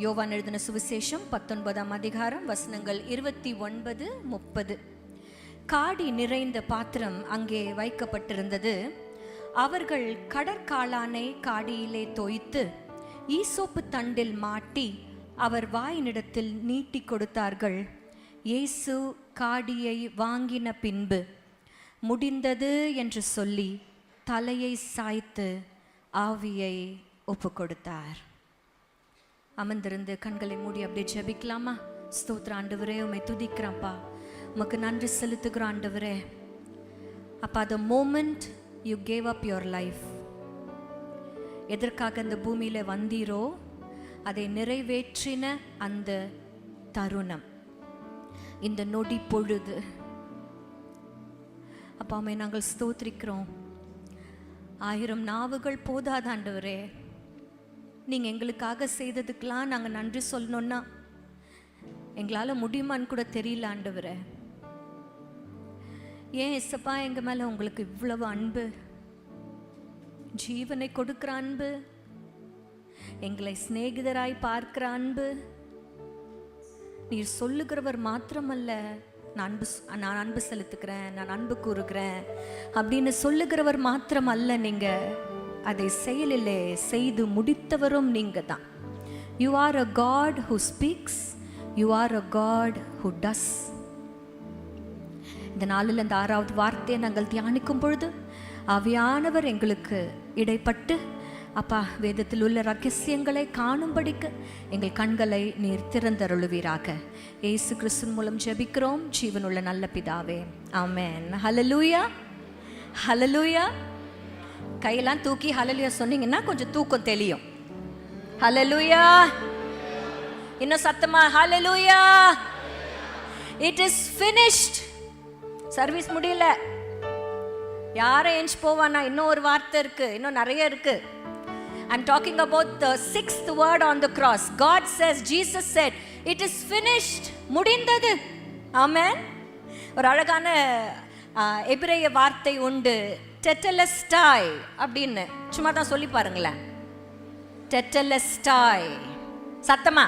யோவான் எழுதின சுவிசேஷம் 19ஆம் அதிகாரம் வசனங்கள் 29, 30. காடி நிறைந்த பாத்திரம் அங்கே வைக்கப்பட்டிருந்தது. அவர்கள் கடற்காளானை காடியிலே தோய்த்து ஈசோப்பு தண்டில் மாட்டி அவர் வாயினிடத்தில் நீட்டி கொடுத்தார்கள். இயேசு காடியை வாங்கின பின்பு முடிந்தது என்று சொல்லி தலையை சாய்த்து ஆவியை ஒப்பு கொடுத்தார். அமர்ந்திருந்து கண்களை மூடி அப்படியே ஜெபிக்கலாமா? ஸ்தோத்திர ஆண்டவரே, உம்மை துதிக்கிறேன்ப்பா, உமக்கு நன்றி செலுத்துகிற ஆண்டவரே. அப்பா, the moment you gave up your life, எதற்காக இந்த பூமியில வந்தீரோ அதை நிறைவேற்றின அந்த தருணம், இந்த நொடி பொழுது அப்பா, உம்மை நாங்கள் ஸ்தோத்திரிக்கிறோம். 1000 நாவுகள் போதாத ஆண்டவரே, நீங்க எங்களுக்காக செய்ததுக்கெல்லாம் நாங்கள் நன்றி சொல்லணும்னா எங்களால் முடியுமான்னு கூட தெரியல ஆண்டவரே. ஏன் இசப்பா எங்க மேல உங்களுக்கு இவ்வளவு அன்பு, ஜீவனை கொடுக்கிற அன்பு, எங்களை சிநேகிதராய் பார்க்கிற அன்பு. நீர் சொல்லுகிறவர் மாத்திரமல்ல, நான் அன்பு செலுத்துக்கிறேன், நான் அன்பு கூறுகிறேன் அப்படின்னு சொல்லுகிறவர் மாத்திரம் அல்ல, நீங்க அதை செயலிலே செய்து முடித்தவரும் நீங்க தான். You are a God who speaks, you are a God who does. இந்த நாளில் இந்த 6வது வார்த்தையை நாங்கள் தியானிக்கும் பொழுது ஆவியானவர் எங்களுக்கு இடைப்பட்டு அப்பா வேதத்தில் உள்ள ரகசியங்களை காணும்படிக்கு எங்கள் கண்களை நீர் திறந்தருளுவீராக. இயேசு கிறிஸ்துவின் மூலம் ஜெபிக்கிறோம் ஜீவனுள்ள நல்ல பிதாவே, ஆமென். ஹல்லேலூயா, ஹல்லேலூயா. கையெல்லாம் தூக்கி ஹல்லேலூயா சொன்னீங்கன்னா கொஞ்சம் தூக்கம் தெளியும். ஹல்லேலூயா. இன்னும் சத்தமா hallelujah. It is finished. Service முடியல. யாரை எஞ்சி போவானா? இன்னும் ஒரு வார்த்தை இருக்கு, இன்னும் நிறைய இருக்கு. I'm talking about the 6th word on the cross. God says, Jesus said, it is finished. முடிந்தது. ஆமென். ஒரு அழகான எபிரேய வார்த்தை உண்டு, டெட்டலஸ்டாய் அப்படின்னு. சும்மா தான் சொல்லி பாருங்களேன், டெட்டலஸ்டாய். சத்தமா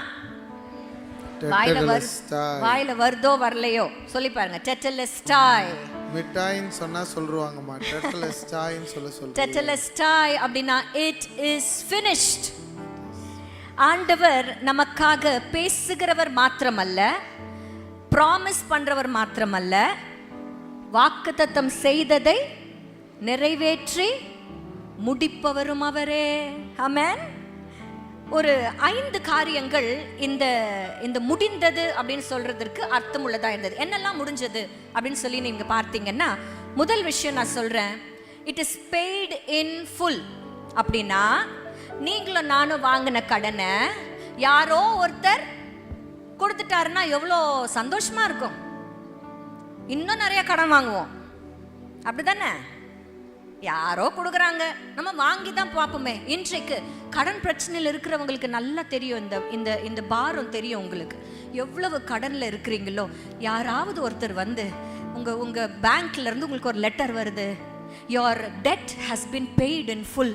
வாயில வருதோ வரலையோ சொல்லி பாருங்க, டெட்டலஸ்டாய். மிட்டாய்ன்னு சொன்னா சொல்றாங்கம்மா, டெட்டலஸ்டாய்ன்னு சொல்ல. டெட்டலஸ்டாய் அப்படினா it is finished. ஆண்டவர் நமக்காக பேசுகிறவர் மாத்திரமல்ல, ப்ராமிஸ் பண்றவர் மாத்திரமல்ல, வாக்குத்தத்தம் செய்ததை நிறைவேற்றி முடிப்பவரும் அவரே. ஆமென். ஒரு 5 காரியங்கள் இந்த முடிந்தது அப்படின்னு சொல்றதற்கு அர்த்தம் உள்ளதா இருந்தது. என்னெல்லாம் முடிஞ்சது அப்படின்னு சொல்லி நீங்க பார்த்தீங்கன்னா, முதல் விஷயம் நான் சொல்றேன், it is paid in full. அப்படின்னா நீங்களும் நானும் வாங்கின கடனை யாரோ ஒருத்தர் கொடுத்துட்டாருன்னா எவ்வளோ சந்தோஷமா இருக்கும். இன்னும் நிறைய கடன் வாங்குவோம், அப்படிதானே? யாரோ கொடுக்குறாங்க, நம்ம வாங்கி தான் பார்ப்போமே. இன்றைக்கு கடன் பிரச்சனையில் இருக்கிறவங்களுக்கு நல்லா தெரியும், இந்த பாரம் தெரியும் உங்களுக்கு. எவ்வளவு கடனில் இருக்கிறீங்களோ, யாராவது ஒருத்தர் வந்து உங்க பேங்க்ல இருந்து உங்களுக்கு ஒரு லெட்டர் வருது, your debt has been paid in full.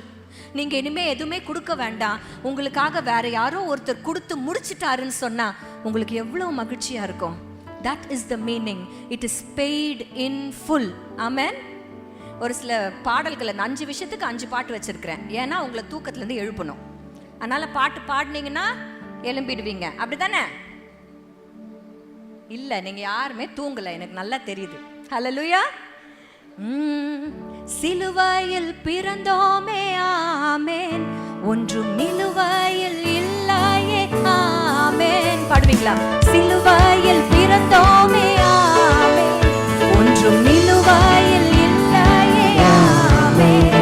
நீங்க இனிமே எதுவுமே கொடுக்க வேண்டாம், உங்களுக்காக வேற யாரோ ஒருத்தர் கொடுத்து முடிச்சிட்டாருன்னு சொன்னா உங்களுக்கு எவ்வளவு மகிழ்ச்சியா இருக்கும். That is the meaning. It is paid in full. Amen. ஒரு சில பாடல்களை 5 விஷயத்துக்கு 5 பாட்டு வச்சிருக்கிறேன். ஏன்னா உங்களை தூக்கத்துல இருந்து எழுப்பணும். அதனால பாட்டு பாடினீங்கன்னா எழும்பிடுவீங்க, அப்படிதானே? இல்ல, நீங்க யாருமே தூங்கல, எனக்கு நல்லா தெரியுது. ஹல்லேலூயா. சிலுவையில் பிறந்தோமே, ஆமென், ஒன்றும் நிலுவையில் இல்லையே, ஆமென். பாடுவீங்களா? சிலுவையில் பிறந்தோமே, ஆமென், ஒன்றும் நிலுவையில் இல்லையே, ஆமென்.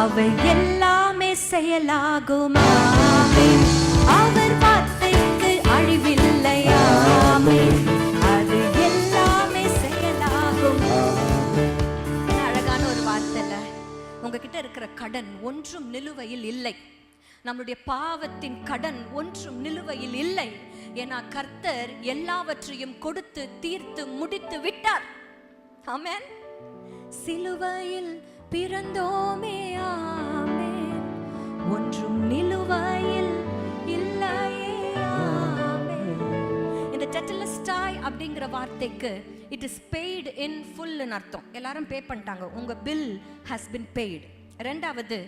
அவை எல்லாமே செயலாகுமாமே, அவர் வார்த்தைக்கு அழிவில்லையாமே, அது எல்லாமே செயலாகும். அழகான ஒரு வார்த்தை. உங்ககிட்ட இருக்கிற கடன் ஒன்றும் நிலுவையில் இல்லை. நம்முடைய பாவத்தின் கடன் ஒன்றும் நிலுவையில் இல்லை. ஏன்னா கர்த்தர் எல்லாவற்றையும் கொடுத்து தீர்த்து முடித்து விட்டார். ஆமென். சிலுவையில் பிறந்தோமே, ஆமென், ஒன்றும் நிலுவையில் இல்லையே, ஆமென். இந்த டெட்டலஸ்டாய் அப்படிங்கிற வார்த்தைக்கு it is paid in full அர்த்தம். எல்லாரும் பே பண்ணிட்டாங்க, உங்க பில் ஹஸ் பின் பெய்டு. ரெண்டாவது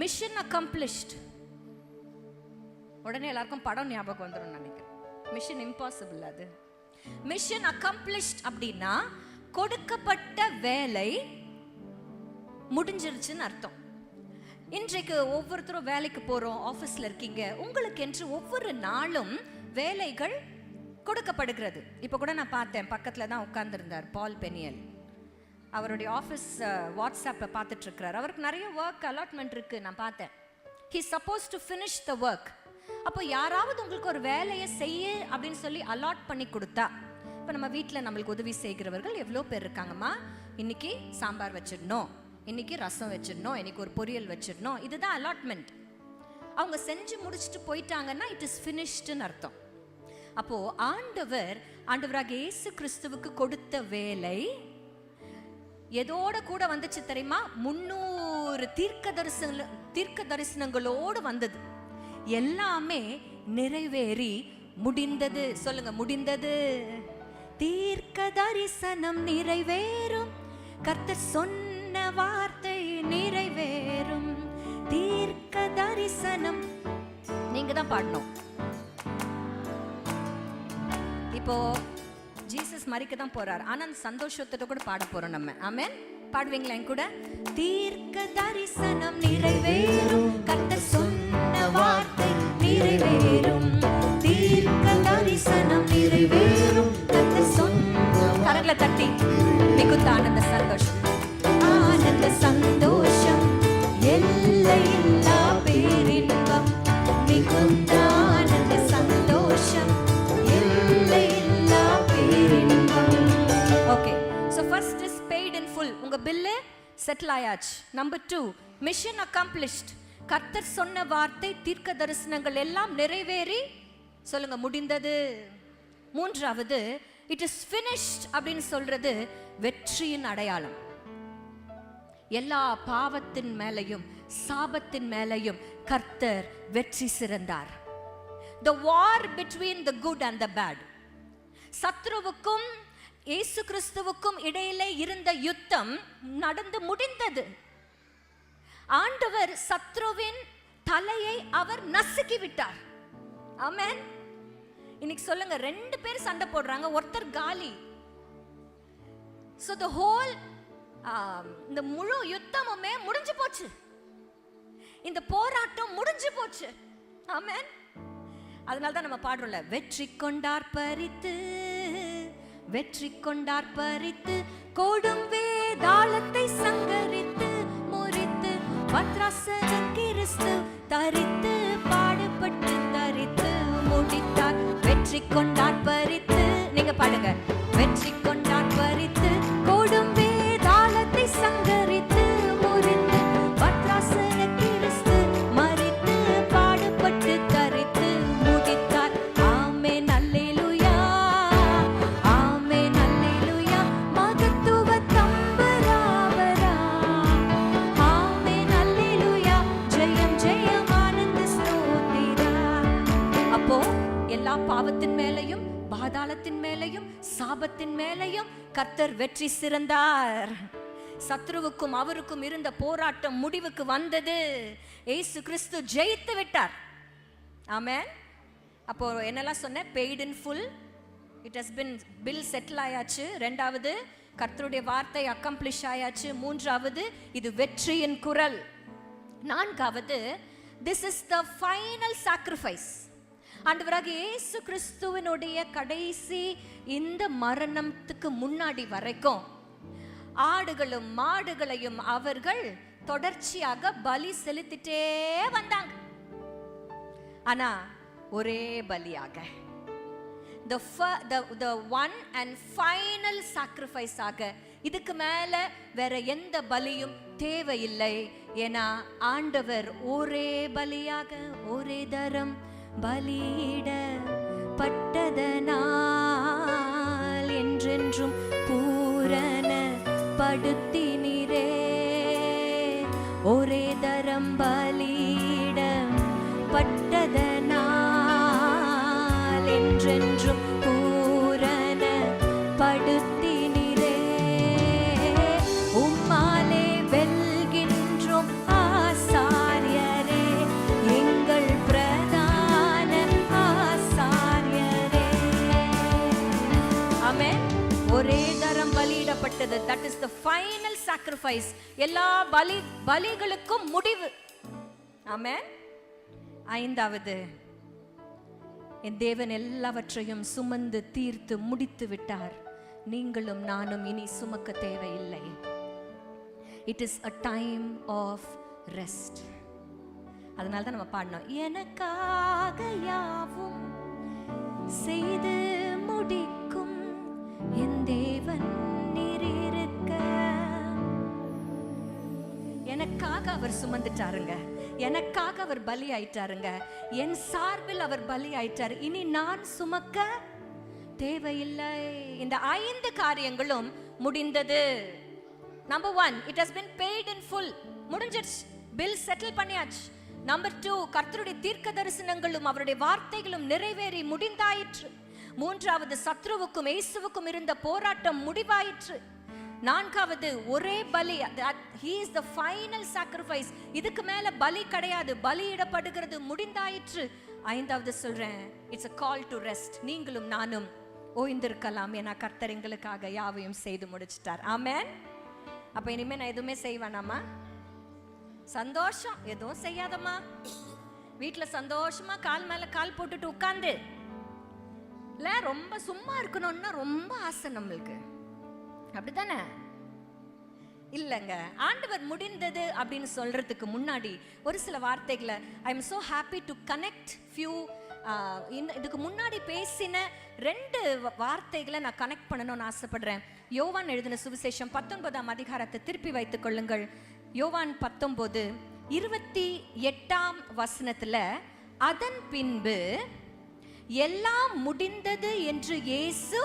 மிஷன் அக்கம்ப்ளிஷ்ட். உடனே எல்லாருக்கும் படம் ஞாபகம் வந்துடும் நினைக்கிறேன். Mission impossible. அது மிஷன் அக்கம்ப்ளிஷ்ட் அப்படின்னா கொடுக்கப்பட்ட வேலை முடிஞ்சிருச்சுன்னு அர்த்தம். இன்றைக்கு ஒவ்வொருத்தரும் வேலைக்கு போறோம், ஆஃபீஸ்ல இருக்கீங்க, உங்களுக்கு என்று ஒவ்வொரு நாளும் வேலைகள் கொடுக்கப்படுகிறது. இப்போ கூட நான் பார்த்தேன், பக்கத்துல தான் உட்கார்ந்துருந்தார் பால் பெனியல். அவருடைய ஆஃபீஸ் வாட்ஸ்அப்பை பார்த்துட்டு இருக்கிறார். அவருக்கு நிறைய ஒர்க் அலாட்மெண்ட் இருக்கு. நான் பார்த்தேன். He suppose to finish the work. அப்போ யாராவது உங்களுக்கு ஒரு வேலையை செய்ய அப்படின்னு சொல்லி அலாட் பண்ணி கொடுத்தா, இப்போ நம்ம வீட்டில் நம்மளுக்கு உதவி செய்கிறவர்கள் எவ்வளோ பேர் இருக்காங்கம்மா, இன்னைக்கு சாம்பார் வச்சிடணும், இன்னைக்கு ரசம் வச்சிடணும், இன்னைக்கு ஒரு பொரியல் வச்சிடணும், இதுதான் அலாட்மெண்ட். அவங்க செஞ்சு முடிச்சுட்டு போயிட்டாங்கன்னா இட் இஸ் ஃபினிஷ்டுன்னு அர்த்தம். அப்போ ஆண்டவராக இயேசு கிறிஸ்துவுக்கு கொடுத்த வேலை எதோட கூட வந்துச்சு தெரியுமா? 300 தீர்க்க தரிசனங்களோடு வந்தது. எல்லாமே நிறைவேறி முடிந்தது. சொல்லுங்க, முடிந்தது. தீர்க்க தரிசனம் நிறைவேறும், கர்த்தர் சொன்ன வார்த்தை நிறைவேறும். தீர்க்க தரிசனம். நீங்க தான் பாடணும். இப்போ ஜீசஸ் மரிக்க தான் போறார், ஆனா அந்த சந்தோஷத்தோட கூட பாட போறோம் நம்ம. ஆமென். பாடுவீங்களா என் கூட? தீர்க்க தரிசனம் நிறைவேறும், கர்த்தர் சொன்ன வார்த்தை நிறைவேறும். தீர்க்க தரிசனம் நிறைவேறும், கர்த்தர் சொன்ன. கரங்களை தட்டி மிகுந்த ஆனந்த சந்தோஷம், ஆனந்த சந்தோஷம், எல்லையில்லா பேரின்பம். மிகுந்த ஆனந்த சந்தோஷம், எல்லையில்லா பேரின்பம். Okay, so first is paid in full. உங்க பில்லு செட்டில் ஆயாச்சு. Number 2, mission accomplished. கர்த்தர் சொன்ன வார்த்தை தீர்க்க தரிசனங்கள் எல்லாம் நிறைவேறி, சொல்லுங்க, முடிந்தது. மூன்றாவது இட் இஸ் finished அப்படின்னு சொல்றது வெற்றியின் அடையாளம். எல்லா பாவத்தின் மேலையும் சாபத்தின் மேலையும் கர்த்தர் வெற்றி சிறந்தார். The war between the good and the bad. சத்ருவுக்கும் இயேசு கிறிஸ்துவுக்கும் இடையிலே இருந்த யுத்தம் நடந்து முடிந்தது. ஆண்டவர் சத்ருவின் தலையை அவர் நசுக்கி விட்டார். ஆமென். இன்னைக்கு சொல்லுங்க, 2 பேர் சண்டை போடுறாங்க, ஒருத்தர் காலி. So the whole இந்த முழு யுத்தமுமே முடிஞ்சு போச்சு. இந்த போராட்டம் முடிஞ்சு போச்சு. ஆமென். அதனால தான் நம்ம பாடுறோம்ல, வெற்றி கொண்டார் பரித்து, வெற்றி கொண்டார் பரித்து, கோடும் வேதாளத்தை சங்கரித்து முறித்து, பத்ராசன கிறிஸ்து தரித்து, பாடுபட்டு தரித்து முடித்தார். வெற்றி கொண்டார் பரித்து. நீங்க பாடுங்க, வெற்றி கொண்டார் பரித்து, கோடும் வேதாளத்தை சங்கரித்து முறித்து, பத்ராசன கிறிஸ்து மரித்து, பாடுபட்டு தரித்து முடித்தார். ஆமென், அல்லேலூயா, ஆமென், அல்லேலூயா. மகத்துவ தம்பராவரா, ஆமென், அல்லேலூயா. ஜெயம் ஜெயம் ஆனந்த ஸ்தோத்திரா. அப்போ எல்லா பாவத்தின் மேலையும் பாதாளத்தின் மேலையும் சாபத்தின் மேலையும் கர்த்தர் வெற்றி சிறந்தார். சத்ருவுக்கும் அவருக்கும் இருந்த போராட்டம் முடிவுக்கு வந்தது. இயேசு கிறிஸ்து ஜெயித்து விட்டார். ஆமென். அப்போ என்னெல்லாம் சொன்ன? Paid in full, it has been bill settle ஆயாச்சு. ரெண்டாவது, கர்த்தருடைய வார்த்தை அக்கம்ப்ளிஷ் ஆயாச்சு. மூன்றாவது, இது வெற்றியின் குரல். நான்காவது, this is the final sacrifice. ஆண்டவராக இயேசு கிறிஸ்துவினுடைய கடைசி இந்த மரணத்துக்கு முன்னாடி வரைக்கும் ஆடுகளும் மாடுகளையும் அவர்கள் தொடர்ச்சியாக பலி செலுத்திட்டே வந்தாங்க. ஆனா ஒரே பலியாக, the one and final sacrifice ஆக, இதுக்கு மேல வேற எந்த பலியும் தேவையில்லை ஏன்னா ஆண்டவர் ஒரே பலியாக ஒரே தரம் பலியிடப்பட்டதனால் என்றென்றும் பூரண படுத்தினிரே. ஒரே தரம் பலியிடப்பட்டதனால் என்றென்றும் பூரண படுத்தினிரே. உம்மாலே வெல்கின்றோம் ஆசாரியரே, எங்கள் பிரதான ஆசாரியரே. ஆமென். ஒரே தரம் பலியிடப்பட்டது. that is the final sacrifice. எல்லா பலிகளுக்கும் முடிவு. ஆமென். ஐந்தாவது, என் தேவன் எல்லாவற்றையும் சுமந்து தீர்த்து முடித்து விட்டார். நீங்களும் நானும் இனி சுமக்க தேவையில்லை. It is a time of rest. அதனால தான் நம்ம பாடணும், எனக்காக யாவும் செய்து முடிக்கும் என் தேவன் நீர் இருக்க. எனக்காக அவர் சுமந்துட்டாருங்க, எனக்காக அவர் பலி ஆயிட்டாருங்க, என் சார்பில் அவர் பலி ஆயிட்டாரு. இனி நான் சுமக்க தேவையில்லை. இந்த 5 காரியங்களும் முடிந்தது. Number 1, it has been paid in full. முடிஞ்சிருச்சு, பில் செட்டில் பண்ணியாச்சு. நம்பர் 2, கர்த்தருடைய தீர்க்க தரிசனங்களும் அவருடைய வார்த்தைகளும் நிறைவேறி முடிந்தாயிற்று. 3வது, சத்ருவுக்கும் இயேசுவுக்கும் இருந்த போராட்டம் முடிவாயிற்று. 4வது, ஒரே பலி, he is the final sacrifice. இதுக்கு மேல பலி கிடையாது, பலியிடப்படுகிறது, முடிந்தாயிற்று. 5வது சொல்றேன், it's a call to rest. நீங்களும் நானும் ஓய்ந்திருக்கலாம், ஏன்னா கர்த்தர் எங்களுக்காக யாவையும் செய்து முடிச்சிட்டார். ஆமென். அப்ப இனிமே நான் எதுவுமே செய்வேனாமா? சந்தோஷம், எதுவும் செய்யாதம்மா, வீட்டுல சந்தோஷமா கால் மேல கால் போட்டுட்டு உட்கார்ந்து இல்ல, ரொம்ப சும்மா இருக்கணும்னா ரொம்ப ஆசை நம்மளுக்கு, அப்படித்தானே? இல்லைங்க, ஆண்டவர் முடிந்தது அப்படின்னு சொல்றதுக்கு முன்னாடி ஒரு சில வார்த்தைகளை I am so happy to connect few இதுக்கு முன்னாடி பேசின 2 வார்த்தைகளை நான் கனெக்ட் பண்ணணும்னு ஆசைப்படுறேன். யோவான் எழுதின சுவிசேஷம் 19ஆம் அதிகாரத்தை திருப்பி வைத்துக் கொள்ளுங்கள். யோவான் 19:28 வசனத்துல, அதன் பின்பு எல்லாம் முடிந்தது என்று இயேசு.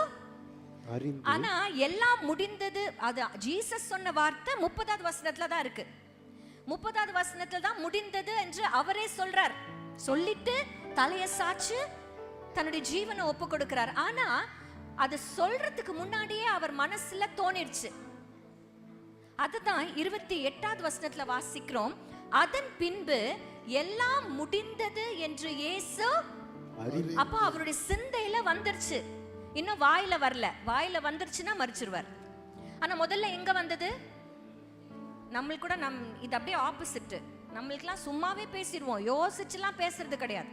ஆனா எல்லாம் முடிந்தது, அது ஜீசஸ் சொன்ன வார்த்தை 30வது வசனத்துல தான் இருக்கு. 30வது வசனத்துல தான் முடிந்தது என்று அவரே சொல்றார். சொல்லிட்டு தலையை சாச்சு தன்னுடைய ஜீவனை ஒப்பு கொடுக்கிறார். ஆனா அது சொல்றதுக்கு முன்னாடியே அவர் மனசுல தோணிடுச்சு. அதுதான் 28வது வசனத்துல வாசிக்கிறோம், அதன் பின்பு எல்லாம் முடிந்தது என்று இயேசு. அப்ப அவருடைய சிந்தையில வந்துருச்சு, இன்னும் வாயில வரல. வாயில வந்துருச்சுன்னா மறிச்சிருவார். ஆனா முதல்ல எங்க வந்தது? நம்மளுக்கு கூட இது அப்படியே ஆப்போசிட். நம்மளுக்குலாம் சும்மாவே பேசிடுவோம், யோசிச்சுலாம் பேசுறது கிடையாது.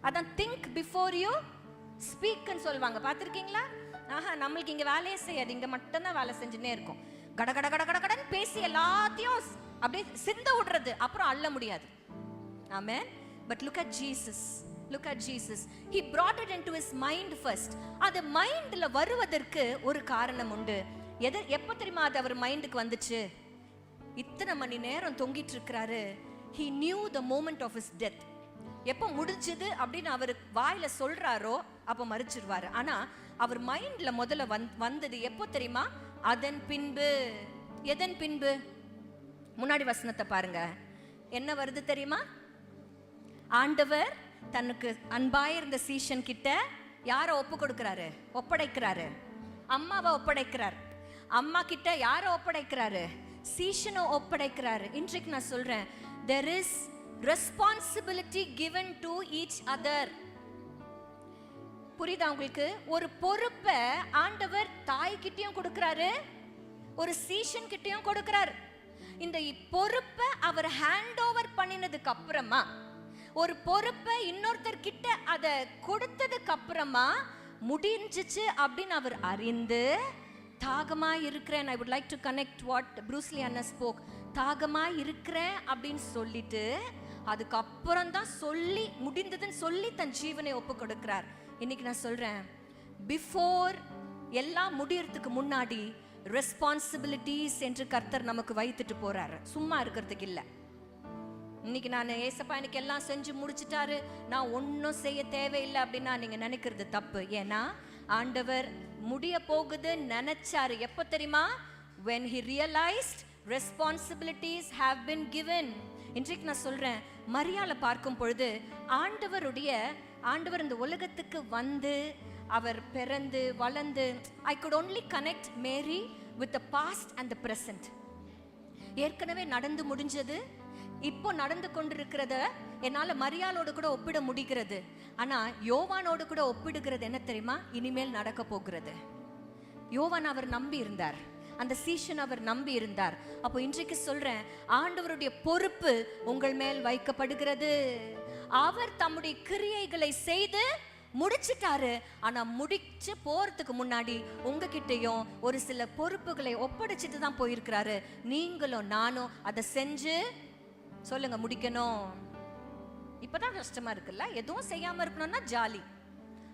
அதான் திங்க் பிஃபோர் யூ ஸ்பீக்னு சொல்லுவாங்க, பார்த்துருக்கீங்களா? நம்மளுக்கு இங்க வேலையே செய்யாது, இங்க மட்டும்தான் வேலை செஞ்சுன்னே இருக்கும். கட கட கட கட கடன்னு பேசி எல்லாத்தையும் அப்படியே சிந்த விடுறது, அப்புறம் அள்ள முடியாது. Amen. But look at Jesus. Look at Jesus. He brought it into his mind first. அது மைண்ட்ல வருவதற்கு ஒரு காரணம் உண்டு. எப்ப தெரியுமா அது அவர் மைண்டுக்கு வந்துச்சு? இத்தனை மணி நேரம் தொங்கிட்டு இருக்கிறாரு. He knew the moment of his death. எப்ப முடிஞ்சது அப்படின்னு அவர் வாயில சொல்றாரோ அப்ப மறிச்சிருவாரு. ஆனா அவர் மைண்ட்ல முதல்ல வந்தது எப்போ தெரியுமா? அதன் பின்பு. எதன் பின்பு? முன்னாடி வசனத்தை பாருங்க, என்ன வருது தெரியுமா? ஆண்டவர் தனக்கு அன்பாயிருந்த சீஷன் கிட்ட யாரை ஒப்பு கொடுக்கிறாரு? ஒப்படைக்கிறாரு. அம்மாவை ஒப்படைக்கிறார். அம்மா கிட்ட யாரை ஒப்படைக்கிறாரு? சீஷனை ஒப்படைக்கிறாரு. இன்றைக்கு நான் சொல்றேன், there is responsibility given to each other. புரியுதா உங்களுக்கு? ஒரு பொறுப்பை ஆண்டவர் தாய்கிட்டயும் கொடுக்கிறாரு, ஒரு சீஷன் கிட்டயும் கொடுக்கிறாரு. இந்த பொறுப்பை அவர் ஹேண்ட் ஓவர் பண்ணினதுக்கு அப்புறமா, ஒரு பொறுப்பை இன்னொருத்தர் கிட்ட அதை கொடுத்ததுக்கு அப்புறமா முடிஞ்சிச்சு அப்படின்னு அவர் அறிந்து, தாகமா இருக்கிறேன், I would like to connect what Bruce Lee Anna spoke, தாகமா இருக்கிறேன் அப்படின்னு சொல்லிட்டு அதுக்கப்புறம் தான் சொல்லி முடிந்ததுன்னு சொல்லி தன் ஜீவனை ஒப்பு கொடுக்கிறார். இன்னைக்கு நான் சொல்றேன், பிஃபோர் எல்லாம் முடியறதுக்கு முன்னாடி ரெஸ்பான்சிபிலிட்டிஸ் என்று கர்த்தர் நமக்கு வைத்துட்டு போறாரு. சும்மா இருக்கிறதுக்கு இல்லை. இன்னைக்கு நான் ஏசப்பா எனக்கு எல்லாம் செஞ்சு முடிச்சிட்டாரு, நான் ஒன்றும் செய்ய தேவையில்லை அப்படின்னா நீங்க நினைக்கிறது தப்பு. ஏன்னா ஆண்டவர் முடிய போகுது நினைச்சாரு. எப்போ தெரியுமா? when he realized responsibilities have been given. இன்றைக்கு நான் சொல்றேன், மரியாளை பார்க்கும் பொழுது ஆண்டவர் இந்த உலகத்துக்கு வந்து அவர் பிறந்து வளர்ந்து, I could only connect Mary with the past and the present. ஏற்கனவே நடந்து முடிஞ்சது, இப்போ நடந்து கொண்டிருக்கிறத என்னால மரியாளோடு கூட ஒப்பிட முடிகிறது. ஆனா யோவானோடு கூட ஒப்பிடுகிறது என்ன தெரியுமா? இனிமேல் நடக்க போகிறது. யோவான் அவர் நம்பி இருந்தார், அந்த சீஷன் அவர் நம்பி இருந்தார். அப்போ இன்றைக்கு சொல்றேன், ஆண்டவருடைய பொறுப்பு உங்கள் மேல் வைக்கப்படுகிறது. அவர் தம்முடைய கிரியைகளை செய்து முடிச்சிட்டாரு. ஆனா முடிச்சு போறதுக்கு முன்னாடி உங்ககிட்டயும் ஒரு சில பொறுப்புகளை ஒப்படைச்சிட்டு தான் போயிருக்கிறாரு. நீங்களும் நானும் அதை செஞ்சு சொல்லுங்க முடிக்கணும். இப்பதான் கஷ்டமா இருக்குல்ல, எதுவும் செய்யாம இருக்கணும்னா ஜாலி.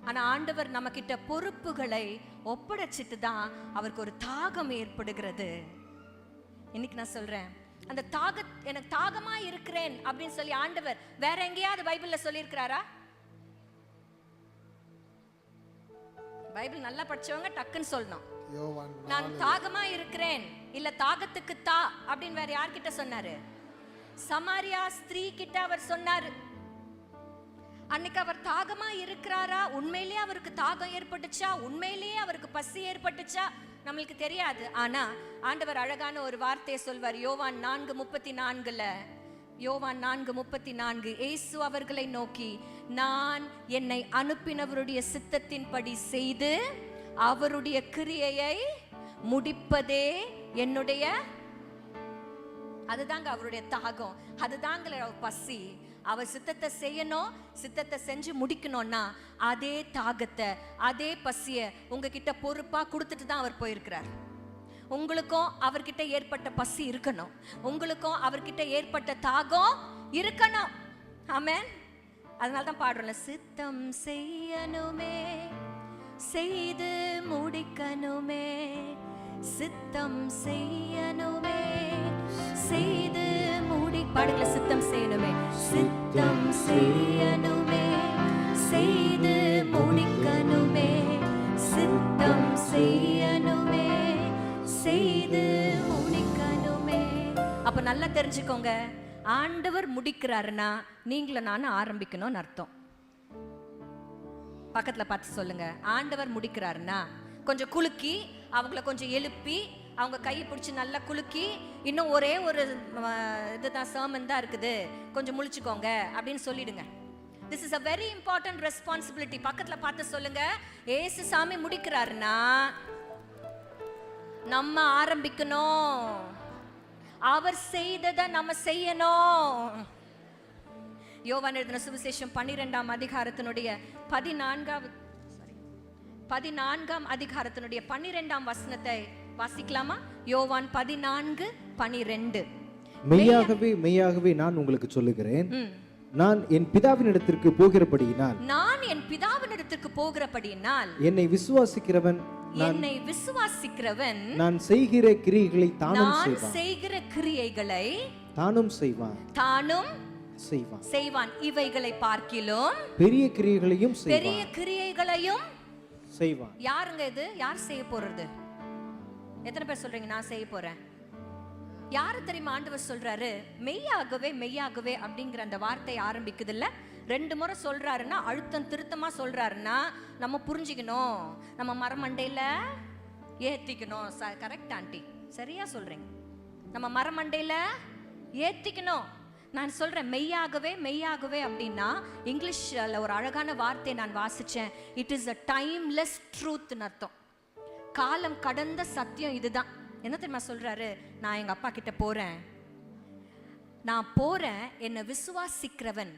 ஆனா ஆண்டவர் நம்ம கிட்ட பொறுப்புகளை ஒப்படைச்சிட்டு தான் அவருக்கு ஒரு தாகம் ஏற்படுகிறது. இன்னைக்கு நான் சொல்றேன், அந்த எனக்கு தாகமா இருக்கிறேன் அப்படின்னு சொல்லி ஆண்டவர் வேற எங்கேயாவது பைபிள்ல சொல்லியிருக்கிறாரா? பைபிள் நல்லா படிச்சவங்க டக்குன்னு சொல்லணும், நான் தாகமா இருக்கிறேன். இல்ல தாகத்துக்கு தா அப்படின்னு வேற யார்கிட்ட சொன்னாரு? சமாரியா ஸ்திரீ கிட்ட அவர் சொன்னாரு. அன்னைக்கு அவர் தாகமா இருக்கிறாரா? உண்மையிலேயே அவருக்கு தாகம் ஏற்பட்டுச்சா? உண்மையிலேயே அவருக்கு பசி ஏற்பட்டுச்சா? நம்மளுக்கு தெரியாது. ஆனா ஆண்டவர் அழகான ஒரு வார்த்தையை சொல்வார். யோவான் 4:34, யோவான் 4:34, இயேசு அவர்களை நோக்கி, நான் என்னை அனுப்பினவருடைய சித்தத்தின்படி செய்து அவருடைய கிரியையை முடிப்பதே என்னுடைய, அதுதாங்க அவருடைய தாகம், அதுதாங்க பசி. அவர் சித்தத்தை செய்யணும், சித்தத்தை செஞ்சு முடிக்கணும்னா அதே தாகத்தை அதே பசிய உங்ககிட்ட பொறுப்பா கொடுத்துட்டு தான் அவர் போயிருக்கிறார். உங்களுக்கும் அவர்கிட்ட ஏற்பட்ட பசி இருக்கணும், உங்களுக்கும் அவர்கிட்ட ஏற்பட்ட தாகம் இருக்கணும். ஆமென். அதனால தான் பாடுறோம்ல, சித்தம் செய்யணுமே செய்து முடிக்கணுமே, சித்தம் செய்யணுமே செய்து முடி, பாடுங்கள, சித்தம் செய்யணுமே, சித்தம் செய்யணுமே செய்து முடிக்கணுமே, சித்தம் செய்யணுமே செய்து முடிக்கணுமே. அப்ப நல்லா தெரிஞ்சுக்கோங்க, ஆண்டவர் முடிக்கிறாருன்னா நீங்களும் நானும் ஆரம்பிக்கணும்னு அர்த்தம். பக்கத்துல பார்த்து சொல்லுங்க, ஆண்டவர் முடிக்கிறாருன்னா கொஞ்சம் குலுக்கி அவங்கள கொஞ்சம் எழுப்பி அவங்க கையை பிடிச்சி நல்லா குலுக்கி, இன்னும் ஒரே ஒரு இதுதான் சர்மன் தான் இருக்குது, கொஞ்சம் முழிச்சுக்கோங்க அப்படின்னு சொல்லிடுங்க. This is a very important responsibility. பக்கத்துல பார்த்து சொல்லுங்க, ஏசு சாமி முடிக்கிறாருன்னா நம்ம ஆரம்பிக்கணும், அவர் செய்ததை நம்ம செய்யணும். யோவான் எழுதின சுவிசேஷம் 12ஆம் அதிகாரத்தினுடைய 14ஆம் அதிகாரத்தினுடைய 12ஆம் வசனத்தை வாசிக்கலாமா? யோவான் 14:12. மெய்யாகவே மெய்யாகவே நான் உங்களுக்கு சொல்லுகிறேன், நான் என் பிதாவினிடத்திற்கு போகிறபடியினால் என்னை விசுவாசிக்கிறவன் நான் செய்கிற கிரியைகளை தானும் செய்வான். இவைகளை பார்க்கிலும் பெரிய கிரியைகளையும் செய்வான். யாருங்க இது? யார் செய்ய போறது? எத்தனை பேர் சொல்றீங்க நான் செய்ய போறேன்? யாரு தெரியுமா ஆண்டவர் சொல்றாரு? மெய்யாகவே மெய்யாகவே அப்படிங்கிற அந்த வார்த்தை ஆரம்பிக்குது இல்ல, 2 முறை சொல்றாருன்னா அழுத்தம் திருத்தமா சொல்றாருன்னா நம்ம புரிஞ்சுக்கணும், நம்ம மரமண்டையில ஏத்திக்கணும். கரெக்ட் ஆண்டி, சரியா சொல்றீங்க, நம்ம மரமண்டையில ஏத்திக்கணும். நான் சொல்றேன் மெய்யாகவே மெய்யாகவே அப்படின்னா இங்கிலீஷ்ல ஒரு அழகான வார்த்தை நான் வாசிச்சேன், it is a timeless truth அர்த்தம். காலம் கடந்த சத்தியம் இதுதான். என்ன தெரியுமா சொல்றாரு? நான் எங்க அப்பா கிட்ட போறேன், என்னை விசுவாசிக்கிறவன்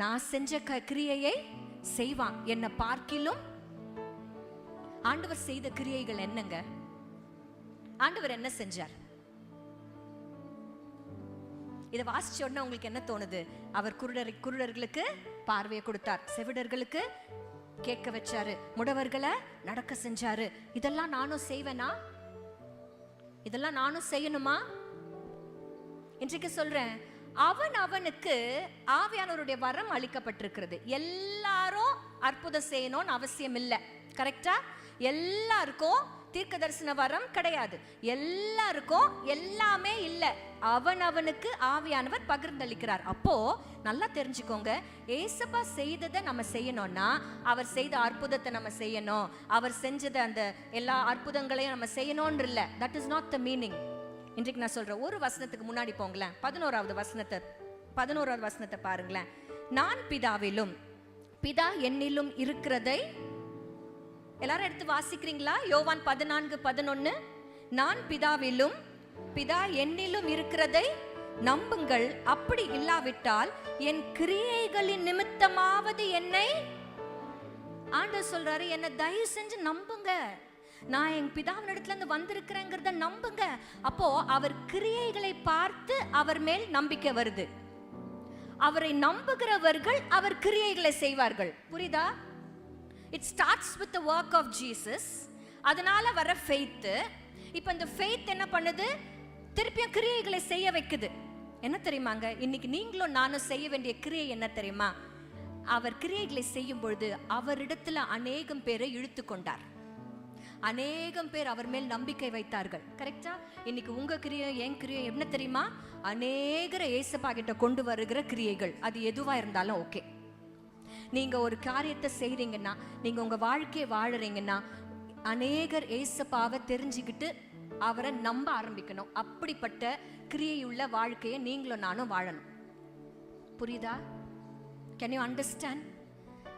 நான் செஞ்ச கிரியையை செய்வான், என்னை பார்க்கிலும். ஆண்டவர் செய்த கிரியைகள் என்னங்க? ஆண்டவர் என்ன செஞ்சார்? இதை வாசிச்ச உடனே உங்களுக்கு என்ன தோணுது? அவர் குருடர்களுக்கு பார்வையை கொடுத்தார், செவிடர்களுக்கு கேட்க வச்சாரு, முடவர்களை நடக்க செஞ்சாரு. இதெல்லாம் நானும் செய்வேனா? இதெல்லாம் நானும் செய்யணுமா? இன்றைக்கு சொல்றேன், அவனுக்கு ஆவியானவருடைய வரம் அளிக்கப்பட்டிருக்கிறது. எல்லாரும் அற்புதம் செய்யணும்னு அவசியம் இல்லை, கரெக்டா? எல்லாருக்கும் தீர்க்க தரிசன வரம் கிடையாது, எல்லாருக்கும் எல்லாமே இல்லை. அவனுக்கு ஆவியானவர் பகிர்ந்தளிக்கிறார். அப்போ நல்லா தெரிஞ்சுக்கோங்க, ஏசப்பா செய்ததை நம்ம செய்யணும்னா அவர் செய்த அற்புதத்தை நம்ம செய்யணும், அவர் செஞ்சத அந்த எல்லா அற்புதங்களையும் நம்ம செய்யணும்னு இல்லை. That is not the meaning. இன்றைக்கு நான் சொல்றேன், ஒரு வசனத்துக்கு முன்னாடி போங்களேன், 11வது வசனத்தை பாருங்களேன். நான் பிதாவிலும் பிதா என்னிலும் இருக்கிறதை, எல்லாரும் எடுத்து வாசிக்கிறீங்களா? யோவான் 14:11. நான் பிதாவிலும் பிதா என்னிலும் இருக்கிறதை நம்புங்கள், அப்படி இல்லாவிட்டால் என் கிரியைகளின் நிமித்தமாவது என்னை, ஆண்டவர் சொல்றாரு, என்ன தயவு செஞ்சு நம்புங்க, நான் என் பிதாவின் இடத்துல இருந்து வந்திருக்கிறேங்கிறத நம்புங்க. அப்போ அவர் கிரியைகளை பார்த்து அவர் மேல் நம்பிக்கை வருது. அவரை நம்புகிறவர்கள் அவர் கிரியைகளை செய்வார்கள். புரியுதா? It starts with the work of Jesus. அதனால வர ஃபெய்த். இப்போ இந்த ஃபெய்த் என்ன பண்ணுது? திருப்பியும் கிரியைகளை செய்ய வைக்குது. என்ன தெரியுமாங்க, இன்னைக்கு நீங்களும் நானும் செய்ய வேண்டிய கிரியை என்ன தெரியுமா? அவர் கிரியைகளை செய்யும் பொழுது அவரிடத்துல அநேகம் பேரை இழுத்து கொண்டார், அநேகம் பேர் அவர் மேல் நம்பிக்கை வைத்தார்கள். கரெக்டா? இன்னைக்கு உங்க கிரியை என் கிரியை என்ன தெரியுமா? அநேகரை ஏசப்பா கிட்ட கொண்டு வருகிற கிரியைகள். அது எதுவா இருந்தாலும் ஓகே. நீங்க ஒரு காரியத்தை செய்றீங்கன்னா, நீங்க உங்க வாழ்க்கையை வாழறீங்கன்னா, அநேகர் ஏசப்பாவை தெரிஞ்சுக்கிட்டு அவரை நம்ப ஆரம்பிக்கணும். அப்படிப்பட்ட கிரியையுள்ள வாழ்க்கையை நீங்களும் நானும் வாழணும். புரியுதா? Can you understand?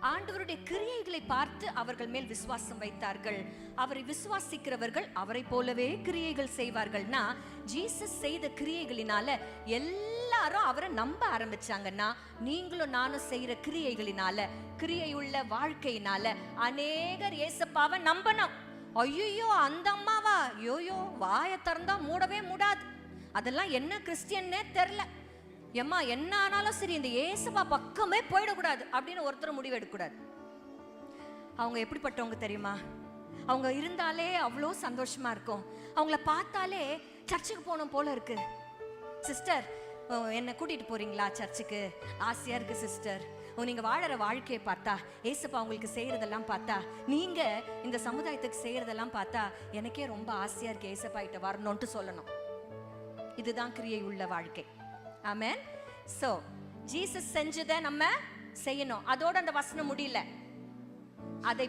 ஆண்டவருடைய கிரியைகளை பார்த்து அவர்கள் மேல் விசுவாசம் வைத்தார்கள். அவரை விசுவாசிக்கிறவர்கள் அவரை போலவே கிரியைகள் செய்வார்கள்னா, ஜீசஸ் செய்த கிரியைகளினால எல்லாரும் அவரை நம்ப ஆரம்பிச்சாங்கன்னா, நீங்களும் நானும் செய்யற கிரியைகளினால, கிரியையுள்ள வாழ்க்கையினால அநேகர் ஏசப்பாவை நம்பணும். ஐயோ அந்த அம்மாவா, யோயோ வாயை திறந்தா மூடவே மூடாது, அதெல்லாம் என்ன கிறிஸ்டியன்னே தெரியல, எம்மா என்ன ஆனாலும் சரி இந்த ஏசப்பா பக்கமே போயிடக்கூடாது அப்படின்னு ஒருத்தர் முடிவு எடுக்கக்கூடாது. அவங்க எப்படிப்பட்டவங்க தெரியுமா? அவங்க இருந்தாலே அவ்வளோ சந்தோஷமா இருக்கும். அவங்கள பார்த்தாலே சர்ச்சுக்கு போகணும் போல இருக்கு. சிஸ்டர், என்னை கூட்டிட்டு போறீங்களா சர்ச்சுக்கு? ஆசையா இருக்கு சிஸ்டர். நீங்க வாழற வாழ்க்கையை பார்த்தா, ஏசப்பா உங்களுக்கு செய்யறதெல்லாம் பார்த்தா, நீங்க இந்த சமுதாயத்துக்கு செய்யறதெல்லாம் பார்த்தா எனக்கே ரொம்ப ஆசையா இருக்கு ஏசப்பா கிட்ட வரணும்ட்டு சொல்லணும். இதுதான் கிரியை உள்ள வாழ்க்கை. ஆமென். சோ ஜீசஸ் செஞ்சதை நம்ம செய்யணும். அதோட அந்த வசனம் முடியல. அதை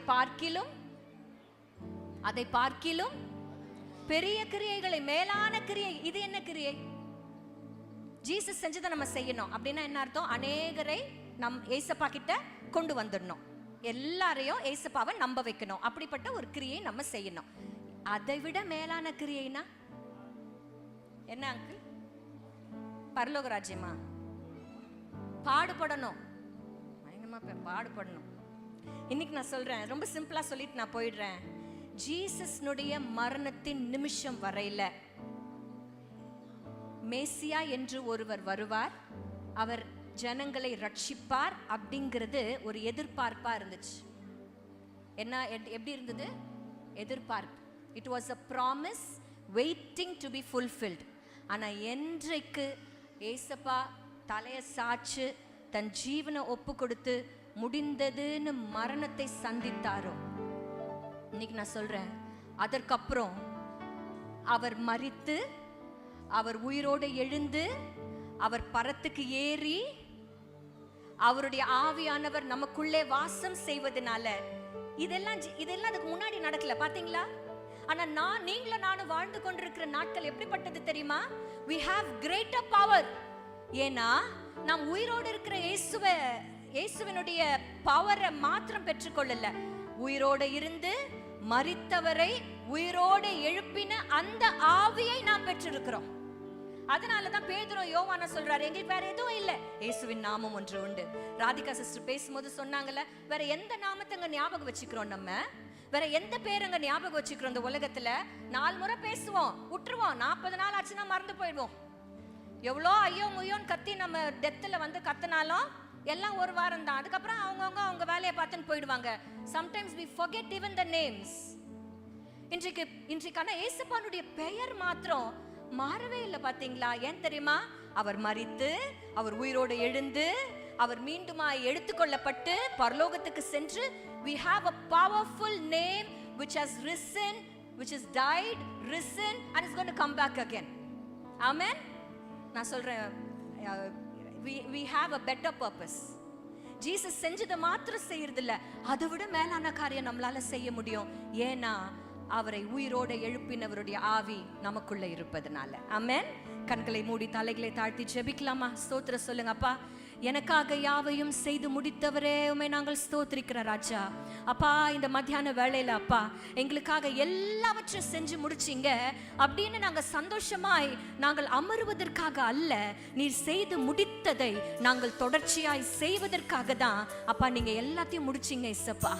பார்க்கிலும் பெரிய கிரியைகளை, மேலான கிரியை. இது என்ன கிரியை? ஜீசஸ் செஞ்சதை நம்ம செய்யணும் அப்படின்னா என்ன அர்த்தம்? அநேகரை நம் ஏசப்பா கிட்ட கொண்டு வந்துடணும், எல்லாரையும் ஏசப்பாவை நம்ப வைக்கணும். அப்படிப்பட்ட ஒரு கிரியை நம்ம செய்யணும். அதை விட மேலான கிரியைனா என்ன அங்கிள்? பரலோக ராஜ்யமா? பாடுபடணும், பாடுபடணும். இன்னைக்கு நான் சொல்றேன், ரொம்ப சிம்பிளா சொல்லிட்டு நான் போயிடுறேன். ஜீசஸ்னுடைய மரணத்தின் நிமிஷம் வரையில மேசியா என்று ஒருவர் வருவார், அவர் ஜனங்களை ரட்சிப்பார் அப்படிங்கிறது ஒரு எதிர்பார்ப்பா இருந்துச்சு. என்ன எப்படி இருந்தது? எதிர்பார்ப்பு. It was a promise waiting to be fulfilled. ஆனா என்றைக்கு ஏசப்பா தலைய சாச்சு தன் ஜீவனை ஒப்பு கொடுத்து முடிந்ததுன்னு மரணத்தை சந்தித்தாரோ, இன்னைக்கு நான் சொல்றேன், அதற்கப்புறம் அவர் மரித்து, அவர் உயிரோடு எழுந்து, அவர் பரத்துக்கு ஏறி, அவருடைய ஆவியானவர் நமக்குள்ளே வாசம் செய்வதனால இதெல்லாம் அதுக்கு முன்னாடி நடக்கல, பாத்தீங்களா? ஆனா நீங்களும் நானும் வாழ்ந்து கொண்டிருக்கிற நாட்கள் எப்படிப்பட்டது தெரியுமா? we have greater power. ஏன்னா நாம் உயிரோடு இருக்கிற இயேசுவினுடைய பவரை மாத்திரம் பெற்றுக்கொள்ளல, உயிரோடு இருந்து மரித்தவரை உயிரோடு எழுப்பின அந்த ஆவியை நாம் பெற்றிருக்கிறோம். அதனாலதான் பேதுரு யோவானா சொல்றாரு, எங்களுக்கு வேற எதுவும் இல்ல, இயேசுவின் நாமம் ஒன்று உண்டு. ராதிகா சிஸ்டர் பேசும்போது சொன்னாங்கல்ல, வேற எந்த நாமத்தை ஞாபகம் வச்சுக்கிறோம்? நம்ம வேற எந்த பேருங்க ஞாபகம் வச்சுக்கிறோம்? இந்த உலகத்துல 4 முறை பேசுவோம், விட்டுருவோம். 40 நாள் ஆச்சுன்னா மறந்து போயிடுவோம். எவ்வளோ ஐயோ முயோன்னு கத்தி நம்ம டெத்துல வந்து கத்தினாலும் எல்லாம் ஒரு வாரம் தான். அதுக்கப்புறம் அவங்க வேலையை பார்த்துன்னு போயிடுவாங்க. Sometimes we forget even the names. இன்றைக்கான ஏசப்பானுடைய பெயர் மாத்திரம் மாறவே இல்லை, பாத்தீங்களா? ஏன் தெரியுமா? அவர் மரித்து, அவர் உயிரோடு எழுந்து, அவர் மீண்டுமாய் எடுத்துக்கொள்ளப்பட்டு பரலோகத்துக்கு சென்று, we have a powerful name which has risen, which has died, risen and is going to come back again. Amen. நான் சொல்றேன், we have a better purpose. Jesus செஞ்சதை மாத்திரம் செய்யறதில்ல, அதை விட மேலான காரியம் நம்மளால செய்ய முடியும். ஏன்னா அவரை உயிரோட எழுப்பினவருடைய ஆவி நமக்குள்ள இருப்பதனால. ஆமென். கண்களை மூடி தலைகளை தாழ்த்தி ஜெபிக்கலாமா? ஸ்தோத்திரம் சொல்லுங்க. அப்பா, எனக்காக யாவையும் செய்து முடித்தவரே உம்மை நாங்கள் ஸ்தோத்திரிக்கிறோம் ராஜா. அப்பா, இந்த மத்தியான வேளையில அப்பா எங்களுக்காக எல்லாவற்றையும் செஞ்சு முடிச்சிங்க அப்படின்னு நாங்க சந்தோஷமாய் நாங்கள் அமருவதற்காக அல்ல, நீர் செய்து முடித்ததை நாங்கள் தொடர்ச்சியாய் செய்வதற்காக தான் அப்பா நீங்க எல்லாத்தையும் முடிச்சிங்க இயேசப்பா.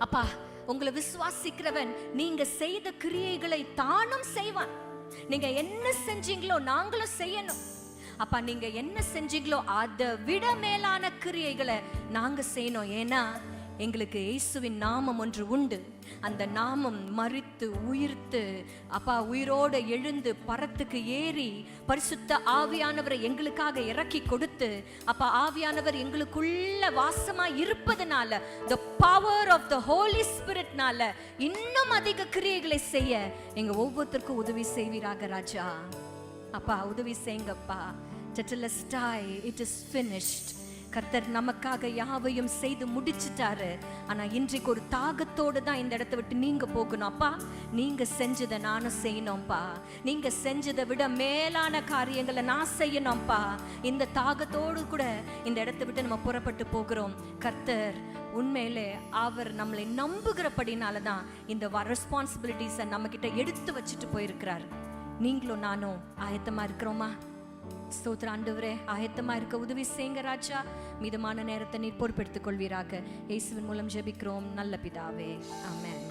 அப்பா, உங்களை விசுவாசிக்கிறவன் நீங்க செய்த கிரியைகளை தானும் செய்வான். நீங்க என்ன செஞ்சீங்களோ நாங்களும் செய்யணும். அப்பா, நீங்க என்ன செஞ்சீங்களோ அதை விட மேலான கிரியைகளை நாங்க செய்யணும். ஏன்னா எங்களுக்கு இயேசுவின் நாமம் ஒன்று உண்டு. அந்த நாமம் மரித்து உயிர்த்து அப்பா உயிரோடு எழுந்து பரத்துக்கு ஏறி பரிசுத்த ஆவியானவரை எங்களுக்காக இறக்கி கொடுத்து அப்பா ஆவியானவர் எங்களுக்குள்ள வாசமா இருப்பதனால, the power of the Holy Spiritனால இன்னும் அதிக கிரியைகளை செய்ய எங்க ஒவ்வொருத்தருக்கும் உதவி செய்வீராக ராஜா. அப்பா, உதவி செய்யுங்கப்பா. Tetelestai, it is finished. கர்த்தர் நமக்காக யாவையும் செய்து முடிச்சிட்டாரு. ஆனா இன்றைக்கு ஒரு தாகத்தோடு தான் இந்த இடத்தை விட்டு நீங்க போகணும். அப்பா, நீங்க செஞ்சதை நானும் செய்யணும்ப்பா. நீங்க செஞ்சதை விட மேலான காரியங்களை நான் செய்யணும்ப்பா. இந்த தாகத்தோடு கூட இந்த இடத்தை விட்டு நம்ம புறப்பட்டு போகிறோம். கர்த்தர் உண்மையிலே அவர் நம்மளை நம்புகிறபடினால தான் இந்த ரெஸ்பான்சிபிலிட்டிஸை நம்ம கிட்ட எடுத்து வச்சுட்டு போயிருக்கிறார். நீங்களும் நானும் ஆயத்தமா இருக்கிறோமா? ஸ்தோத்திர ஆண்டவரே, ஆயத்தமா இருக்க உதவி செய்யுங்க ராஜா. மீதமான நேரத்தை நீர் பொறுப்பெடுத்துக் கொள்வீராக. இயேசுவின் மூலம் ஜெபிக்கிறோம் நல்ல பிதாவே. ஆமென்.